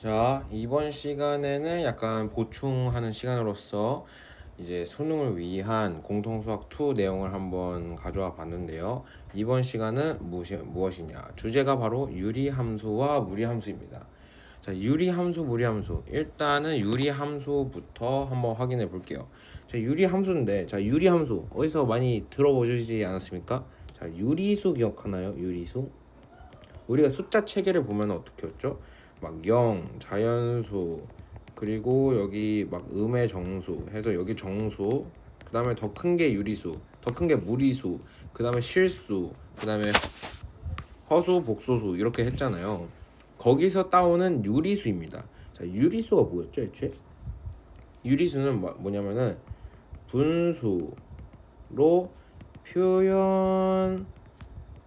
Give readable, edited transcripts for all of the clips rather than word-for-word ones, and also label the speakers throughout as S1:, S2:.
S1: 자, 이번 시간에는 약간 보충하는 시간으로서 이제 수능을 위한 공통수학 2 내용을 한번 가져와 봤는데요. 이번 시간은 무엇이냐? 주제가 바로 유리함수와 무리함수입니다. 자, 유리함수, 무리함수. 일단은 유리함수부터 한번 확인해 볼게요. 자, 유리함수인데, 자, 유리함수 어디서 많이 들어보시지 않았습니까? 자, 유리수 기억하나요? 유리수? 우리가 숫자 체계를 보면 어떻게 했죠? 막 0, 자연수, 그리고 여기 막 음의 정수 해서 여기 정수, 그 다음에 더 큰 게 유리수, 더 큰 게 무리수, 그 다음에 실수, 그 다음에 허수, 복소수 이렇게 했잖아요. 거기서 따오는 유리수입니다. 자, 유리수가 뭐였죠, 애초에? 유리수는 뭐냐면은 분수로 표현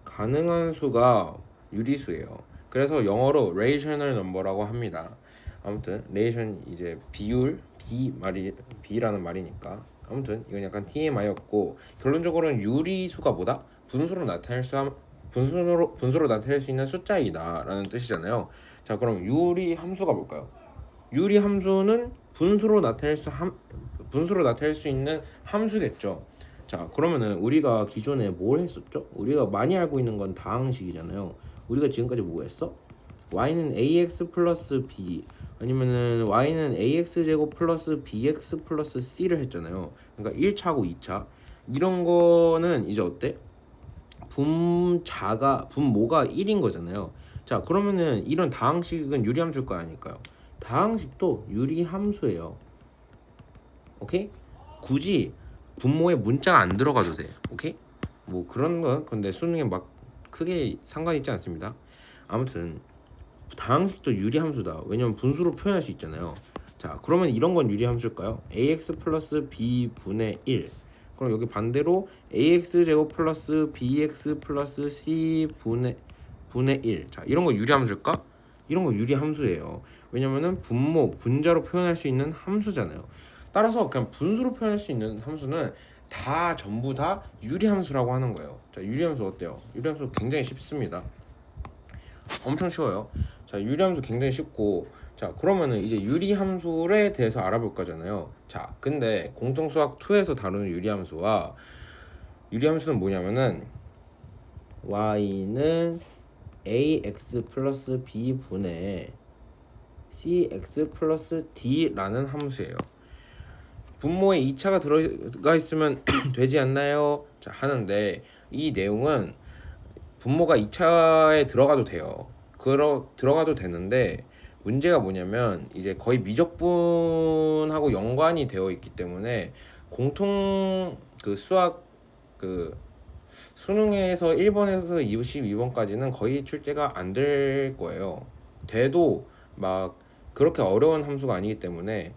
S1: 가능한 수가 유리수예요. 그래서 영어로 rational number라고 합니다. 아무튼 ration 이제 비율, 비라는 말이니까. 아무튼 이건 약간 TMI였고, 결론적으로는 유리수가 뭐다? 분수로 나타낼 수 있는 숫자이다라는 뜻이잖아요. 자, 그럼 유리 함수가 뭘까요? 유리 함수는 분수로 나타낼 수 있는 함수겠죠. 자, 그러면은 우리가 기존에 뭘 했었죠? 우리가 많이 알고 있는 건 다항식이잖아요. 우리가 지금까지 뭐 했어? y는 ax 플러스 b, 아니면은 y는 ax 제곱 플러스 bx 플러스 c를 했잖아요. 그러니까 1차고 2차. 이런 거는 이제 어때? 분모가 1인 거잖아요. 자, 그러면은 이런 다항식은 유리함수일 거 아닐까요? 다항식도 유리함수예요. 오케이? 굳이 분모에 문자가 안 들어가도 돼. 오케이? 뭐 그런 건 근데 수능에 막 크게 상관 있지 않습니다. 아무튼 다항식도 유리함수다. 왜냐면 분수로 표현할 수 있잖아요. 자, 그러면 이런 건 유리함수일까요? ax 플러스 b 분의 1. 그럼 여기 반대로 ax 제곱 플러스 bx 플러스 c 분의 1. 자, 이런 거 유리함수일까? 이런 거 유리함수예요. 왜냐면은 분자로 표현할 수 있는 함수잖아요. 따라서 그냥 분수로 표현할 수 있는 함수는 다 전부 다 유리함수라고 하는 거예요. 자, 유리함수 어때요? 유리함수 굉장히 쉽습니다. 엄청 쉬워요. 자, 유리함수 굉장히 쉽고, 자, 그러면은 이제 유리함수에 대해서 알아볼 거잖아요. 자, 근데 공통수학 2에서 다루는 유리함수는 뭐냐면은 y는 ax 플러스 b 분의 cx 플러스 d라는 함수예요. 분모에 2차가 들어가 있으면 되지 않나요? 자, 하는데 이 내용은 분모가 2차에 들어가도 돼요. 들어가도 되는데 문제가 뭐냐면 이제 거의 미적분하고 연관이 되어 있기 때문에 공통 수학 수능에서 1번에서 22번까지는 거의 출제가 안 될 거예요. 돼도 막 그렇게 어려운 함수가 아니기 때문에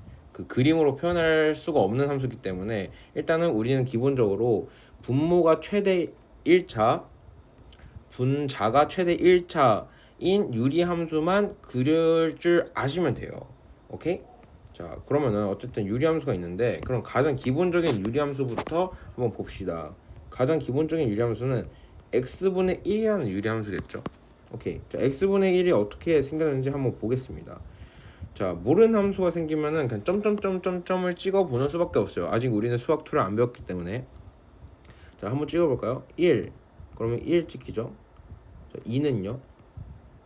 S1: 그림으로 표현할 수가 없는 함수이기 때문에 일단은 우리는 기본적으로 분모가 최대 1차, 분자가 최대 1차인 유리함수만 그릴 줄 아시면 돼요. 오케이? 자, 그러면은 어쨌든 유리함수가 있는데, 그럼 가장 기본적인 유리함수부터 한번 봅시다. 가장 기본적인 유리함수는 x분의 1이라는 유리함수겠죠. 오케이. 자, x분의 1이 어떻게 생겼는지 한번 보겠습니다. 자, 모르는 함수가 생기면은 그냥 점점점점점을 찍어 보는 수밖에 없어요. 아직 우리는 수학 2를 안 배웠기 때문에. 자, 한번 찍어 볼까요? 1. 그러면 1 찍히죠. 자, 2는요?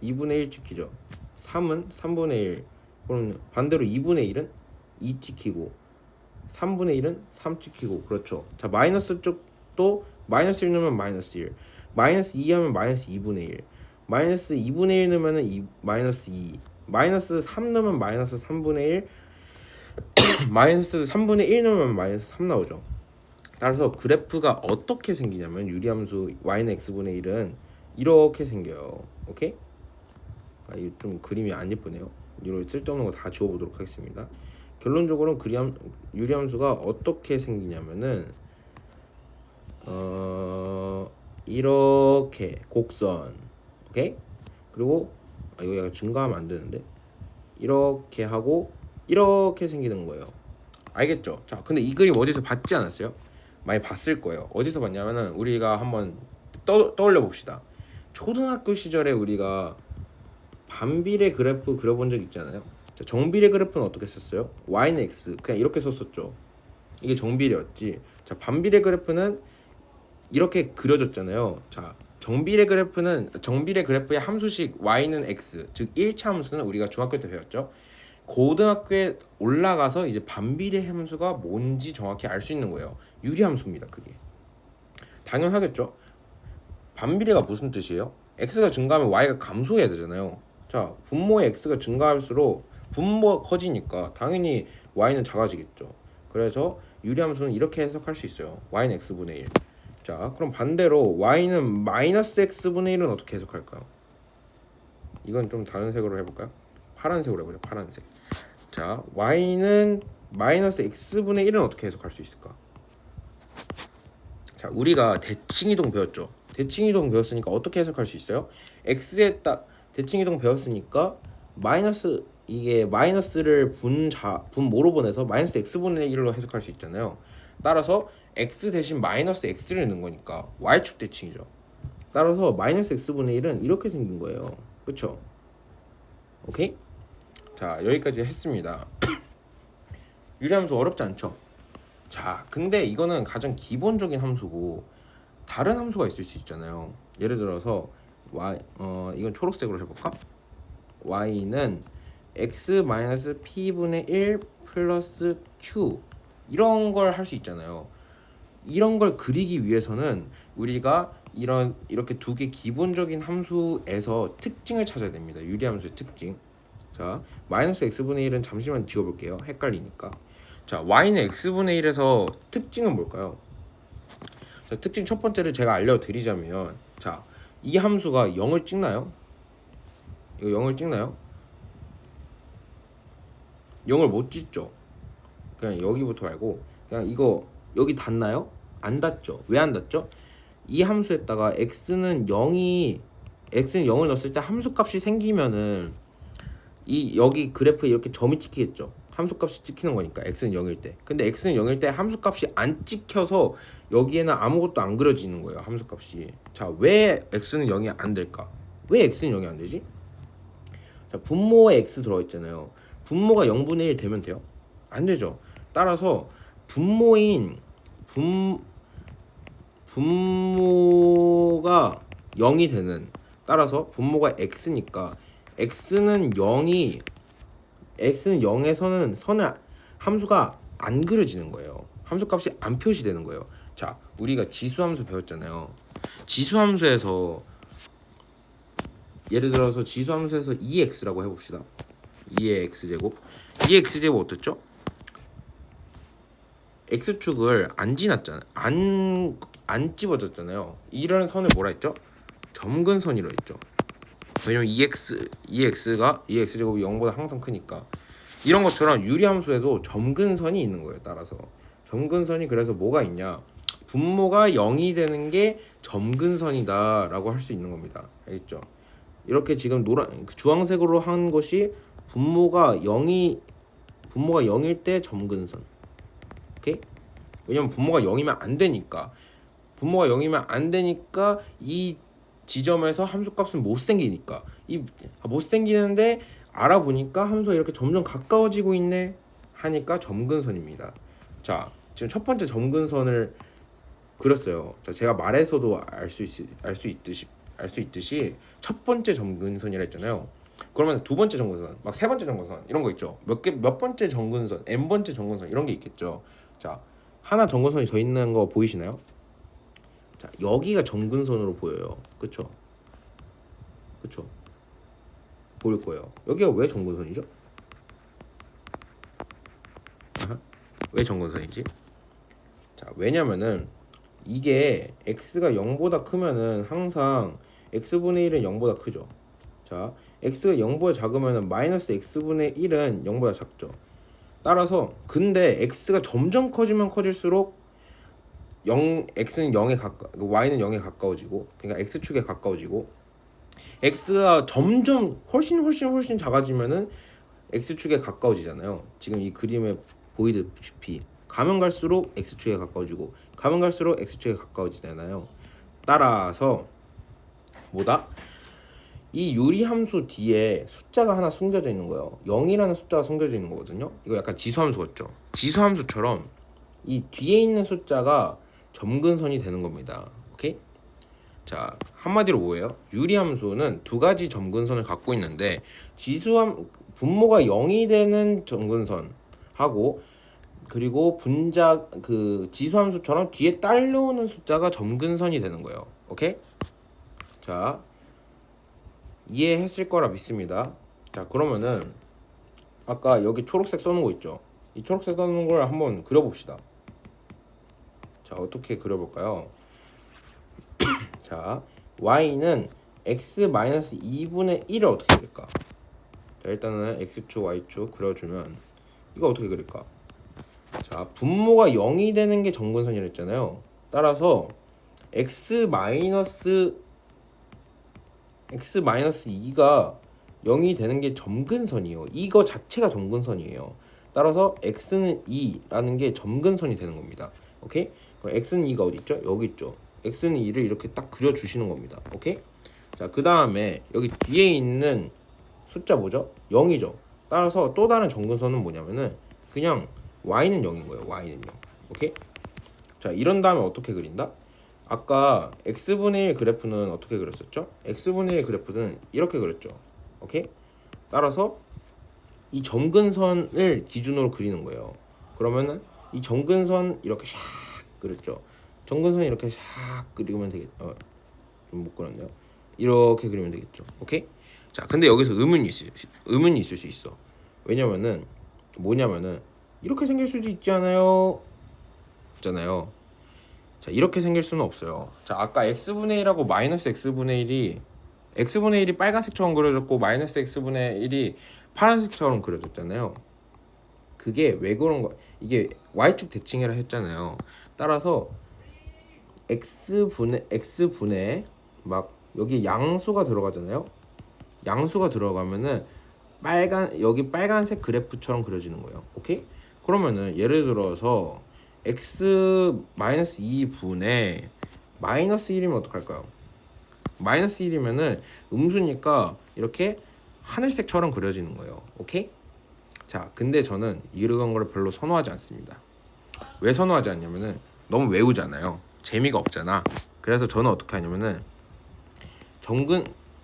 S1: 2분의 1 찍히죠. 3은 3분의 1. 그럼 반대로 2분의 1은 2 찍히고, 3분의 1은 3 찍히고. 그렇죠. 자, 마이너스 쪽도 마이너스 1 넣으면 마이너스 1, 마이너스 2 하면 마이너스 2분의 1, 마이너스 2분의 1 넣으면 마이너스 2, 마이너스 3 넣으면 마이너스 3분의 1, 마이너스 3분의 1 넣으면 마이너스 3 나오죠. 따라서 그래프가 어떻게 생기냐면 유리함수 y는 x분의 1은 이렇게 생겨요. 오케이? 이거 좀 그림이 안 예쁘네요. 이런 쓸데없는 거 다 지워보도록 하겠습니다. 결론적으로 유리함수가 어떻게 생기냐면은 이렇게 곡선, 오케이? 그리고 이거 약간 증가하면 안 되는데 이렇게 하고 이렇게 생기는 거예요. 알겠죠? 자, 근데 이 그림 어디서 봤지 않았어요? 많이 봤을 거예요. 어디서 봤냐면은 우리가 한번 떠올려 봅시다. 초등학교 시절에 우리가 반비례 그래프 그려본 적 있잖아요. 자, 정비례 그래프는 어떻게 썼어요? y는 x 그냥 이렇게 썼었죠. 이게 정비례였지. 자, 반비례 그래프는 이렇게 그려졌잖아요. 자, 정비례 그래프의 함수식 y는 x, 즉 1차 함수는 우리가 중학교 때 배웠죠. 고등학교에 올라가서 이제 반비례 함수가 뭔지 정확히 알 수 있는 거예요. 유리 함수입니다. 그게 당연하겠죠. 반비례가 무슨 뜻이에요? x가 증가하면 y가 감소해야 되잖아요. 자, 분모의 x가 증가할수록 분모가 커지니까 당연히 y는 작아지겠죠. 그래서 유리함수는 이렇게 해석할 수 있어요. y는 x분의 1. 자, 그럼 반대로 y는 마이너스 x분의 1은 어떻게 해석할까요? 이건 좀 다른 색으로 해볼까요? 파란색으로 해보죠. 파란색. 자, y는 마이너스 x분의 1은 어떻게 해석할 수 있을까? 자, 우리가 대칭이동 배웠죠. 대칭이동 배웠으니까 어떻게 해석할 수 있어요? x에 딱 대칭이동 배웠으니까 마이너스 이게 마이너스를 분모로 보내서 마이너스 x분의 1로 해석할 수 있잖아요. 따라서 x 대신 마이너스 x를 넣은 거니까 y축 대칭이죠. 따라서 마이너스 x분의 1은 이렇게 생긴 거예요. 그쵸? 오케이? 자, 여기까지 했습니다. 유리함수 어렵지 않죠? 자, 근데 이거는 가장 기본적인 함수고 다른 함수가 있을 수 있잖아요. 예를 들어서 이건 초록색으로 해볼까? y는 x-p분의 1 플러스 q 이런 걸 할 수 있잖아요. 이런 걸 그리기 위해서는 우리가 이렇게 두 개 기본적인 함수에서 특징을 찾아야 됩니다. 유리함수의 특징. 자, 마이너스 x분의 1은 잠시만 지워볼게요. 헷갈리니까. 자, y는 x분의 1에서 특징은 뭘까요? 자, 특징 첫 번째를 제가 알려드리자면, 자, 이 함수가 0을 찍나요? 이거 0을 찍나요? 0을 못 찍죠. 그냥 여기부터 말고 그냥 이거 여기 닿나요? 안 닿죠. 왜 안 닿죠? 이 함수에다가 x는 0을 넣었을 때 함수값이 생기면은 이 여기 그래프에 이렇게 점이 찍히겠죠. 함수값이 찍히는 거니까 x는 0일 때. 근데 x는 0일 때 함수값이 안 찍혀서 여기에는 아무것도 안 그려지는 거예요. 함수값이. 자, 왜 x는 0이 안 될까? 왜 x는 0이 안 되지? 자, 분모에 x 들어있잖아요. 분모가 0분의 1 되면 돼요? 안 되죠. 따라서 분모가 0이 되는, 따라서 분모가 x니까 x는 0에서는 함수가 안 그려지는 거예요. 함수값이 안 표시되는 거예요. 자, 우리가 지수함수 배웠잖아요. 지수함수에서 예를 들어서 지수함수에서 2x라고 해봅시다. 2의 x제곱. 2의 x제곱 어떻죠? x축을 안 지났잖아요. 안 집어졌잖아요. 이런 선을 뭐라 했죠? 점근선이라 했죠. 왜냐면 2x제곱이 0보다 항상 크니까. 이런 것처럼 유리함수에도 점근선이 있는 거예요. 따라서 점근선이, 그래서 뭐가 있냐, 분모가 0이 되는 게 점근선이다 라고 할 수 있는 겁니다. 알겠죠? 이렇게 지금 주황색으로 한 것이 분모가 0일 때 점근선. 오케이? 왜냐면 분모가 0이면 안 되니까 이 지점에서 함수값은 못 생기니까, 못 생기는데 알아보니까 함수가 이렇게 점점 가까워지고 있네 하니까 점근선입니다. 자, 지금 첫 번째 점근선을 그렸어요. 자, 제가 말해서도 알 수 있듯이 첫 번째 점근선이라 했잖아요. 그러면 두 번째 점근선, 막 세 번째 점근선 이런 거 있죠. 몇 번째 점근선, n 번째 점근선 이런 게 있겠죠. 자, 하나 점근선이 더 있는 거 보이시나요? 자, 여기가 점근선으로 보여요. 그쵸? 보일 거예요. 여기가 왜 점근선이죠? 왜 점근선이지? 자, 왜냐면은 이게 x가 0보다 크면은 항상 x분의 1은 0보다 크죠. 자, x가 0보다 작으면은 마이너스 x분의 1은 0보다 작죠. 따라서 근데 x가 점점 커지면 커질수록 x는 0에 y는 0에 가까워지고, 그러니까 x축에 가까워지고, x가 점점 훨씬 작아지면은 x축에 가까워지잖아요. 지금 이 그림에 보이듯이 가면 갈수록 x축에 가까워지고, 가면 갈수록 x축에 가까워지잖아요. 따라서 뭐다? 이 유리함수 뒤에 숫자가 하나 숨겨져 있는 거예요. 0이라는 숫자가 숨겨져 있는 거거든요. 이거 약간 지수함수 같죠? 지수함수처럼 이 뒤에 있는 숫자가 점근선이 되는 겁니다. 오케이? 자, 한마디로 뭐예요? 유리함수는 두 가지 점근선을 갖고 있는데 분모가 0이 되는 점근선하고 그리고 분자 그 지수함수처럼 뒤에 딸려오는 숫자가 점근선이 되는 거예요. 오케이? 자, 이해했을 거라 믿습니다. 자, 그러면은 아까 여기 초록색 써놓은 거 있죠? 이 초록색 써놓은 걸 한번 그려봅시다. 자, 어떻게 그려볼까요? 자, y는 x-2분의 1을 어떻게 그릴까? 자, 일단은 x축, y축 그려주면 이거 어떻게 그릴까? 자, 분모가 0이 되는 게 점근선이라 했잖아요. 따라서 x-2가 0이 되는 게 점근선이에요. 이거 자체가 점근선이에요. 따라서 x는 2라는 게 점근선이 되는 겁니다. 오케이? 그럼 x는 2가 어디 있죠? 여기 있죠. x는 2를 이렇게 딱 그려주시는 겁니다. 오케이? 자, 그 다음에 여기 뒤에 있는 숫자 뭐죠? 0이죠. 따라서 또 다른 점근선은 뭐냐면은 그냥 y는 0인 거예요. y는 0. 오케이? 자, 이런 다음에 어떻게 그린다? 아까 x분의 1 그래프는 어떻게 그렸었죠? x분의 1 그래프는 이렇게 그렸죠. 오케이? 따라서 이 점근선을 기준으로 그리는 거예요. 그러면은 이 점근선 이렇게 샥 그렸죠. 점근선 이렇게 샥 그리면 되겠죠. 좀 못 그렸네요. 이렇게 그리면 되겠죠. 오케이? 자, 근데 여기서 의문이 있을 수 있어. 왜냐면은 뭐냐면은 이렇게 생길 수도 있잖아요. 자, 이렇게 생길 수는 없어요. 자, 아까 x분의 1하고 마이너스 x분의 1이 빨간색처럼 그려졌고 마이너스 x분의 1이 파란색처럼 그려졌잖아요. 그게 왜 그런 거? 이게 y축 대칭이라 했잖아요. 따라서 x분의 막 여기 양수가 들어가잖아요. 양수가 들어가면은 여기 빨간색 그래프처럼 그려지는 거예요. 오케이? 그러면은 예를 들어서 x-2분의 마이너스 1이면 어떡할까요? 마이너스 1이면은 음수니까 이렇게 하늘색처럼 그려지는 거예요. 오케이? 자, 근데 저는 이런 거를 별로 선호하지 않습니다. 왜 선호하지 않냐면은 너무 외우잖아요. 재미가 없잖아. 그래서 저는 어떻게 하냐면은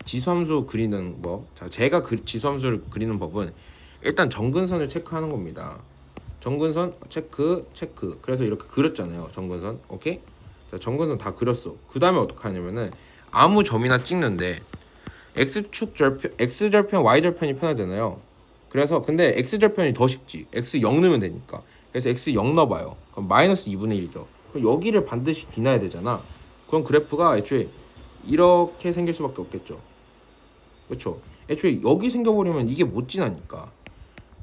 S1: 지수함수 그리는 법. 자, 제가 지수함수를 그리는 법은 일단 점근선을 체크하는 겁니다. 점근선 체크. 그래서 이렇게 그렸잖아요. 점근선. 오케이? 자, 점근선 다 그렸어. 그 다음에 어떻게 하냐면은 아무 점이나 찍는데 x절편 y절편이 편하잖아요. 그래서 근데 x절편이 더 쉽지. x 0 넣으면 되니까. 그래서 x 0 넣어봐요. 그럼 마이너스 2분의 1이죠. 그럼 여기를 반드시 비나야 되잖아. 그럼 그래프가 애초에 이렇게 생길 수밖에 없겠죠. 그렇죠? 애초에 여기 생겨버리면 이게 못 지나니까.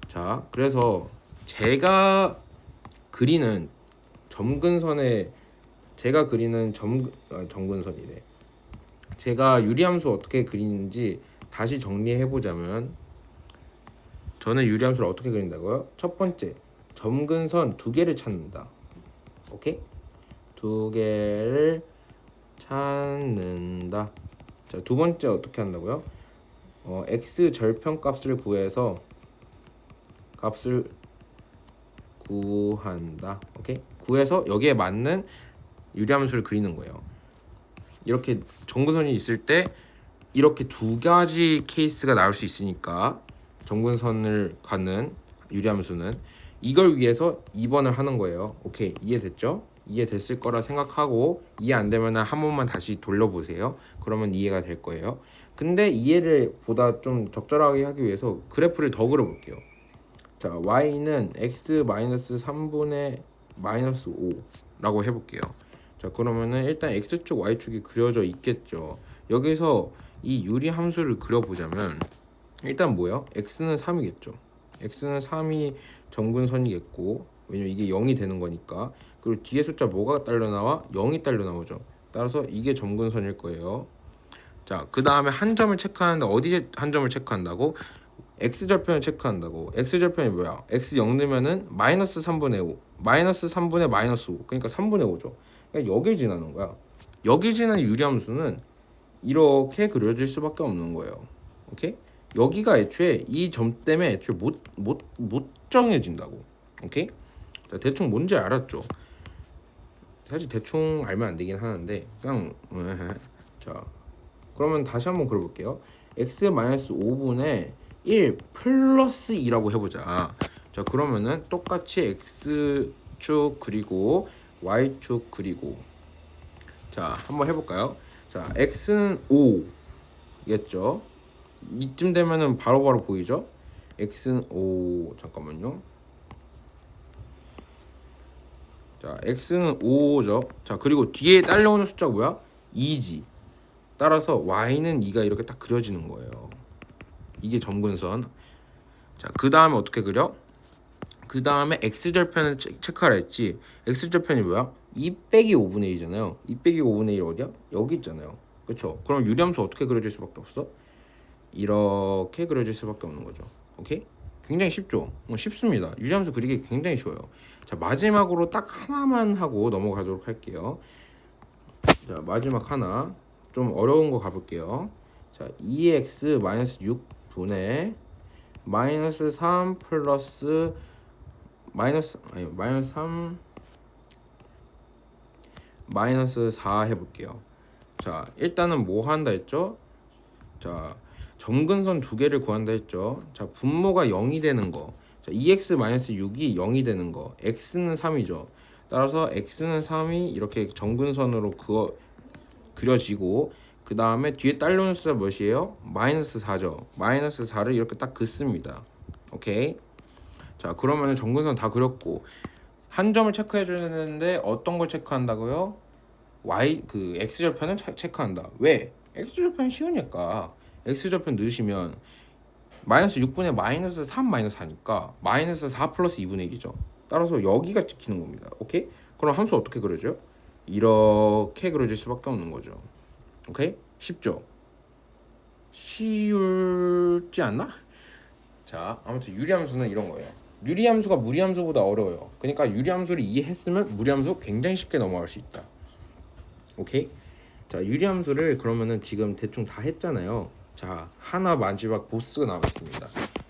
S1: 자, 그래서 제가 그리는 점근선이래. 제가 유리함수 어떻게 그리는지 다시 정리해보자면 저는 유리함수를 어떻게 그린다고요? 첫 번째, 점근선 두 개를 찾는다. 오케이? 두 개를 찾는다. 자, 두 번째 어떻게 한다고요? x 절편 값을 구해서 값을 구한다. 오케이? 구해서 여기에 맞는 유리함수를 그리는 거예요. 이렇게 점근선이 있을 때 이렇게 두 가지 케이스가 나올 수 있으니까 점근선을 갖는 유리함수는 이걸 위해서 2번을 하는 거예요. 오케이, 이해됐죠? 이해됐을 거라 생각하고 이해 안 되면 한 번만 다시 돌려보세요. 그러면 이해가 될 거예요. 근데 이해를 보다 좀 적절하게 하기 위해서 그래프를 더 그려볼게요. 자, y는 x-3분의 마이너스 5라고 해볼게요. 자, 그러면은 일단 x축 y축이 그려져 있겠죠. 여기서 이 유리 함수를 그려보자면 일단 뭐야? x는 3이겠죠. x는 3이 점근선이겠고, 왜냐면 이게 0이 되는 거니까. 그리고 뒤에 숫자 뭐가 딸려 나와? 0이 딸려 나오죠. 따라서 이게 점근선일 거예요. 자, 그 다음에 한 점을 체크하는데 어디 한 점을 체크한다고? x절편을 체크한다고. x절편이 뭐야? x 0 넣으면은 마이너스 3분의 5 마이너스 3분의 마이너스 5 그러니까 3분의 5죠. 그러니까 여길 지나는 거야. 여길 지나는 유리함수는 이렇게 그려질 수밖에 없는 거예요. 오케이? 여기가 애초에 이 점 때문에 애초에 못 정해진다고. 오케이? 자, 대충 뭔지 알았죠? 사실 대충 알면 안 되긴 하는데 그냥 자, 그러면 다시 한번 그려볼게요. x-5분의 1 플러스 2라고 해보자. 자, 그러면은 똑같이 x축 그리고 y축 그리고 자, 한번 해볼까요? 자, x는 5겠죠? 이쯤 되면은 바로바로 보이죠? x는 5 잠깐만요. 자, x는 5죠. 자, 그리고 뒤에 딸려오는 숫자가 뭐야? 2지. 따라서 y는 2가 이렇게 딱 그려지는 거예요. 이게 점근선. 자, 그 다음에 어떻게 그려? 그 다음에 x절편을 체크하라 했지. x절편이 뭐야? 2 빼기 5분의 1이잖아요. 2 빼기 5분의 1 어디야? 여기 있잖아요. 그쵸? 그럼 유리함수 어떻게 그려질 수밖에 없어? 이렇게 그려질 수밖에 없는 거죠. 오케이? 굉장히 쉽죠? 쉽습니다. 유리함수 그리기 굉장히 쉬워요. 자, 마지막으로 딱 하나만 하고 넘어가도록 할게요. 자, 마지막 하나 좀 어려운 거 가볼게요. 자, 2x-6분의 마이너스 3 플러스 마이너스 3 마이너스 4 해볼게요. 자, 일단은 뭐 한다 했죠? 자, 점근선 두 개를 구한다 했죠. 자, 분모가 0이 되는 거. 자, 2x-6이 0이 되는 거. x는 3이죠. 따라서 x는 3이 이렇게 점근선으로 그려지고 그 다음에 뒤에 딸려오는 숫자 몇이에요? 마이너스 4죠. 마이너스 4를 이렇게 딱 긋습니다. 오케이? 자, 그러면은 점근선 다 그렸고 한 점을 체크해 줘야 되는데 어떤 걸 체크한다고요? 그 x절편을 체크한다. 왜? x절편 쉬우니까. x절편 넣으시면 마이너스 6분의 마이너스 3 마이너스 4니까 마이너스 4 플러스 2분의 1이죠. 따라서 여기가 찍히는 겁니다. 오케이? 그럼 함수 어떻게 그려져? 이렇게 그려질 수밖에 없는 거죠. 오케이? 쉽죠? 쉬울지 않나? 자, 아무튼 유리함수는 이런 거예요. 유리함수가 무리함수보다 어려워요. 그러니까 유리함수를 이해했으면 무리함수 굉장히 쉽게 넘어갈 수 있다. 오케이? 자, 유리함수를 그러면은 지금 대충 다 했잖아요. 자, 하나 마지막 보스가 나왔습니다.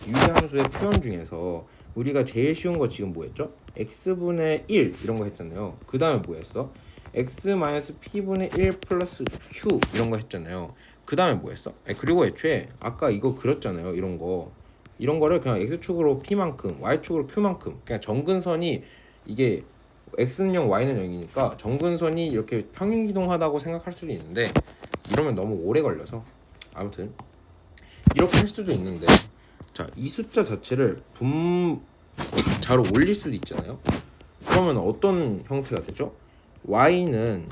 S1: 유리함수의 표현 중에서 우리가 제일 쉬운 거 지금 뭐였죠? x분의 1 이런 거 했잖아요. 그 다음에 뭐였어? x-p분의 1 플러스 q 이런 거 했잖아요. 그 다음에 뭐했어? 그리고 애초에 아까 이거 그렸잖아요. 이런 거를 그냥 x축으로 p만큼 y축으로 q만큼 그냥 정근선이 이게 x는 0 y는 0이니까 정근선이 이렇게 평행이동하다고 생각할 수도 있는데 이러면 너무 오래 걸려서 아무튼 이렇게 할 수도 있는데 자, 이 숫자 자체를 자로 올릴 수도 있잖아요. 그러면 어떤 형태가 되죠? y는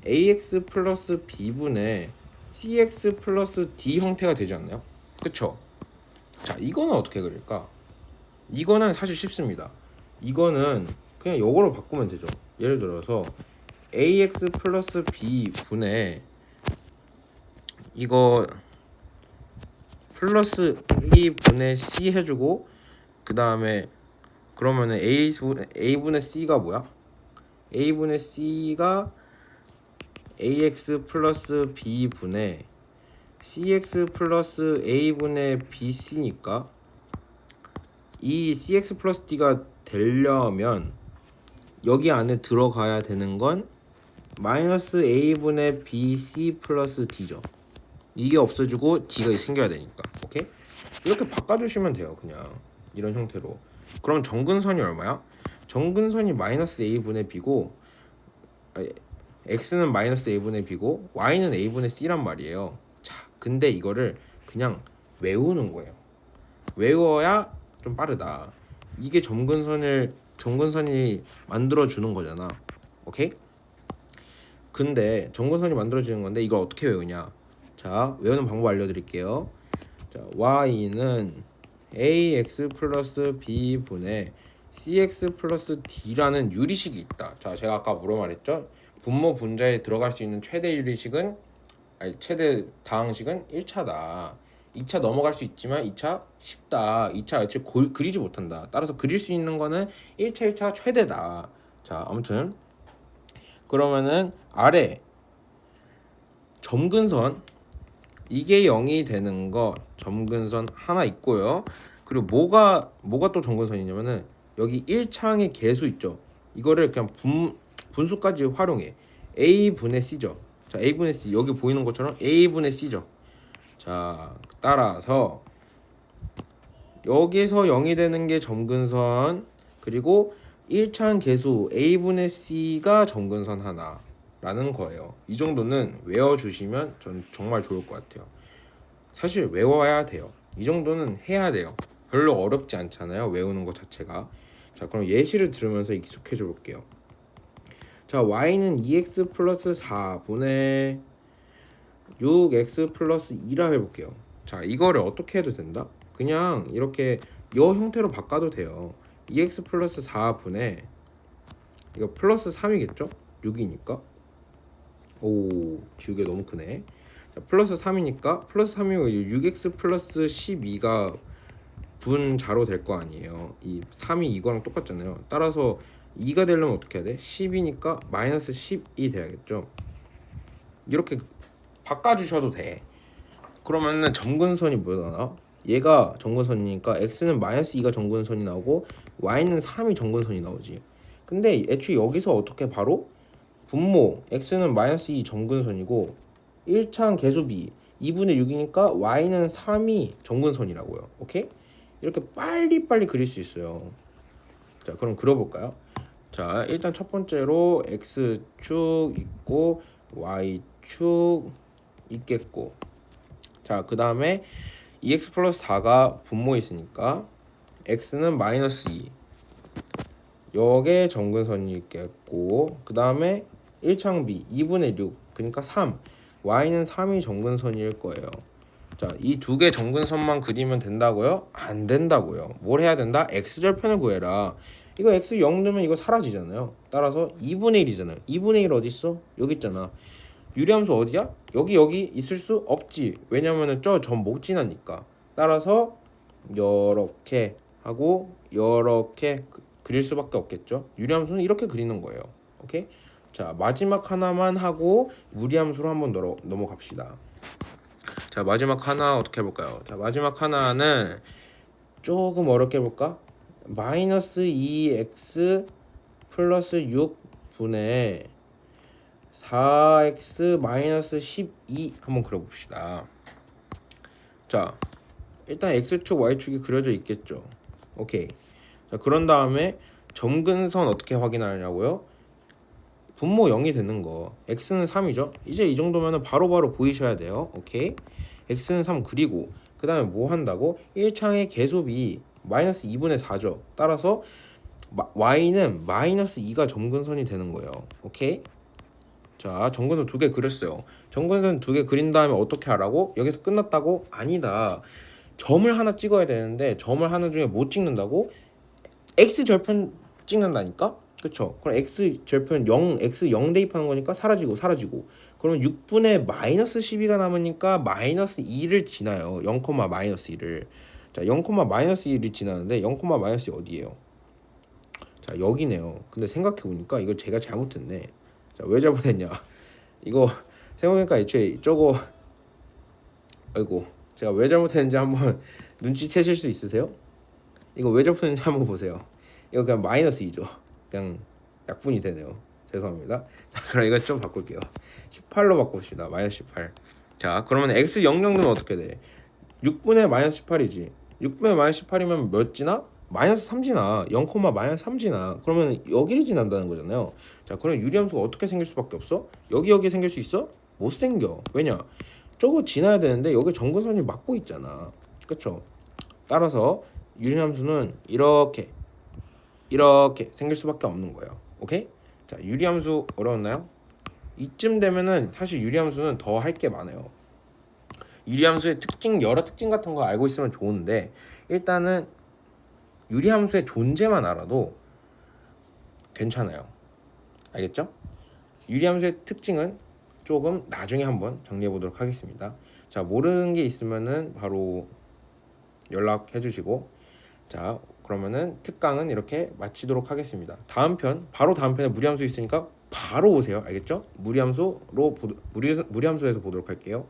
S1: ax 플러스 b분의 cx 플러스 d 형태가 되지 않나요? 그쵸? 자, 이거는 어떻게 그릴까? 이거는 사실 쉽습니다. 이거는 그냥 이거로 바꾸면 되죠. 예를 들어서 ax 플러스 b분의 이거 플러스 a분의 c 해주고 그 다음에 그러면은 a분의 c가 뭐야? a분의 c가 ax 플러스 b분의 cx 플러스 a분의 bc니까 이 cx 플러스 d가 되려면 여기 안에 들어가야 되는 건 마이너스 a분의 bc 플러스 d죠. 이게 없어지고 d가 생겨야 되니까. 오케이? 이렇게 바꿔주시면 돼요. 그냥 이런 형태로. 그럼 정근선이 얼마야? 정근선이 마이너스 a분의 b고 x는 마이너스 a분의 b고 y는 a분의 c란 말이에요. 자, 근데 이거를 그냥 외우는 거예요. 외워야 좀 빠르다. 이게 정근선이 만들어주는 거잖아. 오케이? 근데 정근선이 만들어지는 건데 이걸 어떻게 외우냐? 자, 외우는 방법 알려드릴게요. 자, y는 ax 플러스 b분의 cx 플러스 d라는 유리식이 있다. 자, 제가 아까 뭐라 말했죠? 분모 분자에 들어갈 수 있는 최대 다항식은 1차다. 2차 넘어갈 수 있지만 2차 쉽다. 2차 애초에 그리지 못한다. 따라서 그릴 수 있는 거는 1차 1차가 최대다. 자, 아무튼 그러면은 아래 점근선 이게 0이 되는 거 점근선 하나 있고요. 그리고 뭐가 또 점근선이냐면은 여기 1창의 개수 있죠. 이거를 그냥 분수까지 활용해. a분의 c죠. 자, a분의 c 여기 보이는 것처럼 a분의 c죠. 자, 따라서 여기서 0이 되는 게 점근선, 그리고 1창 개수 a분의 c가 점근선 하나라는 거예요. 이 정도는 외워주시면 전 정말 좋을 것 같아요. 사실 외워야 돼요. 이 정도는 해야 돼요. 별로 어렵지 않잖아요, 외우는 것 자체가. 자, 그럼 예시를 들으면서 익숙해져 볼게요. 자, y는 2x 플러스 4분의 6x 플러스 2라 해볼게요. 자, 이거를 어떻게 해도 된다? 그냥 이렇게 요 형태로 바꿔도 돼요. 2x 플러스 4분의 이거 플러스 3이겠죠? 6이니까. 오, 지우개 너무 크네. 자, 플러스 3이니까 플러스 3이면 6x 플러스 12가 분자로 될 거 아니에요. 이 3이 이거랑 똑같잖아요. 따라서 2가 되려면 어떻게 해야 돼? 10이니까 마이너스 10이 돼야겠죠. 이렇게 바꿔주셔도 돼. 그러면은 점근선이 뭐가 나와? 얘가 점근선이니까 x는 마이너스 2가 점근선이 나오고 y는 3이 점근선이 나오지. 근데 애초에 여기서 어떻게 바로 분모 x는 마이너스 2 점근선이고 1창 개수비 2분의 6이니까 y는 3이 점근선이라고요. 오케이? 이렇게 빨리빨리 그릴 수 있어요. 자, 그럼 그려볼까요? 자, 일단 첫 번째로 x축 있고 y축 있겠고, 자, 그 다음에 2x 플러스 4가 분모 있으니까 x는 마이너스 2 여기에 점근선이 있겠고, 그 다음에 1창비 2분의 6 그러니까 3 y는 3이 점근선일 거예요. 자, 이 두 개 점근선만 그리면 된다고요? 안 된다고요. 뭘 해야 된다? x절편을 구해라. 이거 x 0 넣으면 이거 사라지잖아요. 따라서 2분의 1이잖아요. 2분의 1 어디 있어? 여기 있잖아. 유리함수 어디야? 여기 있을 수 없지. 왜냐면은 저 점 못 지나니까. 따라서 이렇게 하고 이렇게 그릴 수밖에 없겠죠. 유리함수는 이렇게 그리는 거예요. 오케이? 자, 마지막 하나만 하고 무리함수로 한번 넘어갑시다. 자, 마지막 하나 어떻게 해볼까요? 자, 마지막 하나는 조금 어렵게 해볼까? 마이너스 2x 플러스 6분의 4x 마이너스 12 한번 그려봅시다. 자, 일단 x축 y축이 그려져 있겠죠. 오케이. 자, 그런 다음에 점근선 어떻게 확인하냐고요? 분모 0이 되는 거. x는 3이죠. 이제 이 정도면 바로바로 보이셔야 돼요. 오케이. x는 3 그리고 그 다음에 뭐 한다고? 1창의 개수비 마이너스 2분의 4죠. 따라서 y는 마이너스 2가 점근선이 되는 거예요. 오케이. 자, 점근선 두 개 그렸어요. 점근선 두 개 그린 다음에 어떻게 하라고? 여기서 끝났다고? 아니다. 점을 하나 찍어야 되는데 점을 하나 중에 못 찍는다고? x절편 찍는다니까? 그쵸? 그럼 x절편 0, x 0 대입하는 거니까 사라지고 그러면 6분의 마이너스 12가 남으니까 마이너스 2를 지나요. 0, 마이너스 2를. 자, 0, 마이너스 2를 지나는데 0, 마이너스 2 어디예요? 자, 여기네요. 근데 생각해보니까 이거 제가 잘못했네. 자, 왜 잘못했냐? 이거 생각해보니까 애초에 저거, 아이고, 제가 왜 잘못했는지 한번 눈치채실 수 있으세요? 이거 왜 잘못했는지 한번 보세요. 이거 그냥 마이너스 2죠. 그냥 약분이 되네요. 죄송합니다. 자, 그럼 이거 좀 바꿀게요. 18로 바꿉시다. 마이너스 18. 자, 그러면 x 0 정도면 어떻게 돼? 6분의 마이너스 18이지. 6분의 마이너스 18이면 몇 지나? 마이너스 3 지나. 0, 마이너스 3 지나. 그러면 여기를 지난다는 거잖아요. 자, 그럼 유리함수가 어떻게 생길 수밖에 없어? 여기 생길 수 있어? 못 생겨. 왜냐? 저거 지나야 되는데 여기 점근선이 막고 있잖아. 그쵸? 따라서 유리함수는 이렇게 생길 수밖에 없는 거예요. 오케이? 자, 유리함수 어려웠나요? 이쯤 되면은 사실 유리함수는 더 할 게 많아요. 유리함수의 특징, 여러 특징 같은 거 알고 있으면 좋은데 일단은 유리함수의 존재만 알아도 괜찮아요. 알겠죠? 유리함수의 특징은 조금 나중에 한번 정리해 보도록 하겠습니다. 자, 모르는 게 있으면은 바로 연락해 주시고, 자, 그러면은 특강은 이렇게 마치도록 하겠습니다. 바로 다음 편에 무리함수 있으니까 바로 오세요. 알겠죠? 무리함수에서 보도록 할게요.